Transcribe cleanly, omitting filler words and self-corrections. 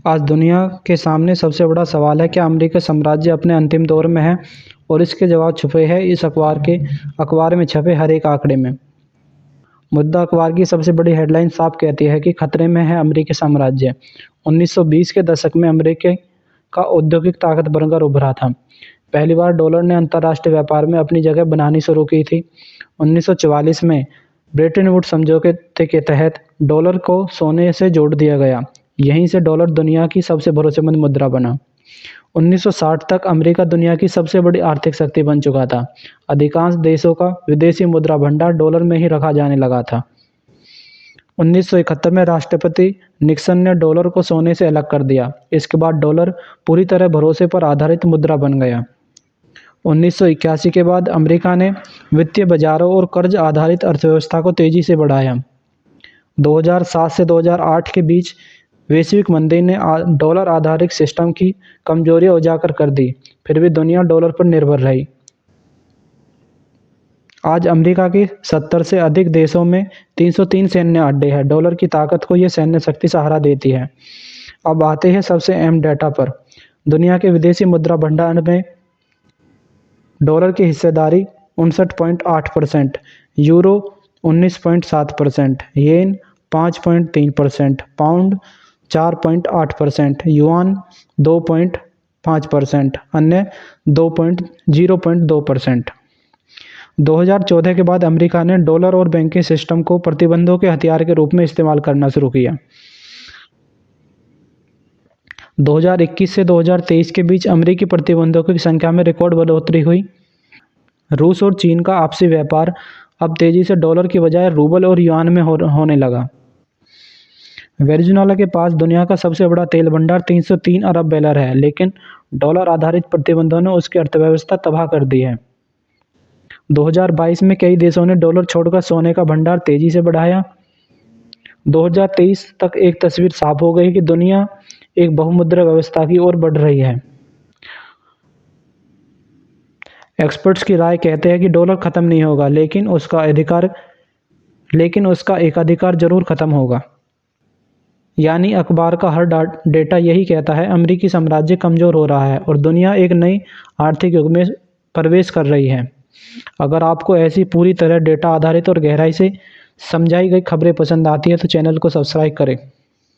आज दुनिया के सामने सबसे बड़ा सवाल है, क्या अमेरिकी साम्राज्य अपने अंतिम दौर में है? और इसके जवाब छुपे हैं इस अखबार में छपे हर एक आंकड़े में। मुद्दा अखबार की सबसे बड़ी हेडलाइन साफ कहती है कि खतरे में है अमेरिकी साम्राज्य। 1920 के दशक में अमेरिका का औद्योगिक ताकत बनकर उभरा था। पहली बार डॉलर ने अंतर्राष्ट्रीय व्यापार में अपनी जगह बनानी शुरू की थी। 1944 में ब्रेटन वुड्स समझौते के तहत डॉलर को सोने से जोड़ दिया गया। यहीं से डॉलर दुनिया की सबसे भरोसेमंद मुद्रा बना। 1960 तक अमेरिका दुनिया की सबसे बड़ी आर्थिक शक्ति बन चुका था। अधिकांश देशों का विदेशी मुद्रा भंडार डॉलर में ही रखा जाने लगा था। 1971 में राष्ट्रपति निक्सन ने डॉलर को सोने से अलग कर दिया। इसके बाद डॉलर पूरी तरह भरोसे पर आधारित मुद्रा बन गया। 1981 के बाद अमेरिका ने वित्तीय बाजारों और कर्ज आधारित अर्थव्यवस्था को तेजी से बढ़ाया। 2007 से 2008 के बीच वैश्विक मंदी ने डॉलर आधारित सिस्टम की कमजोरियां उजागर कर दी। फिर भी दुनिया डॉलर पर निर्भर रही। आज अमेरिका के 70 से अधिक देशों में 303 सैन्य अड्डे हैं। डॉलर की ताकत को यह सैन्य शक्ति सहारा देती है। अब आते हैं सबसे अहम डेटा पर। दुनिया के विदेशी मुद्रा भंडार में डॉलर की हिस्सेदारी 59.8%, यूरो 19.7%, येन 5.3%, पाउंड 4.8%, युआन 2.5%, अन्य 0.2%। 2014 के बाद अमेरिका ने डॉलर और बैंकिंग सिस्टम को प्रतिबंधों के हथियार के रूप में इस्तेमाल करना शुरू किया। 2021 से 2023 के बीच अमेरिकी प्रतिबंधों की संख्या में रिकॉर्ड बढ़ोतरी हुई। रूस और चीन का आपसी व्यापार अब तेजी से डॉलर की बजाय रूबल और युआन में होने लगा। वेनेजुएला के पास दुनिया का सबसे बड़ा तेल भंडार 303 अरब बैरल है, लेकिन डॉलर आधारित प्रतिबंधों ने उसकी अर्थव्यवस्था तबाह कर दी है। 2022 में कई देशों ने डॉलर छोड़कर सोने का भंडार तेजी से बढ़ाया। 2023 तक एक तस्वीर साफ हो गई कि दुनिया एक बहुमुद्रा व्यवस्था की ओर बढ़ रही है। एक्सपर्ट्स की राय कहते हैं कि डॉलर खत्म नहीं होगा, लेकिन उसका एकाधिकार जरूर खत्म होगा। यानी अखबार का हर डेटा यही कहता है, अमेरिकी साम्राज्य कमजोर हो रहा है और दुनिया एक नई आर्थिक युग में प्रवेश कर रही है। अगर आपको ऐसी पूरी तरह डेटा आधारित और गहराई से समझाई गई खबरें पसंद आती है तो चैनल को सब्सक्राइब करें।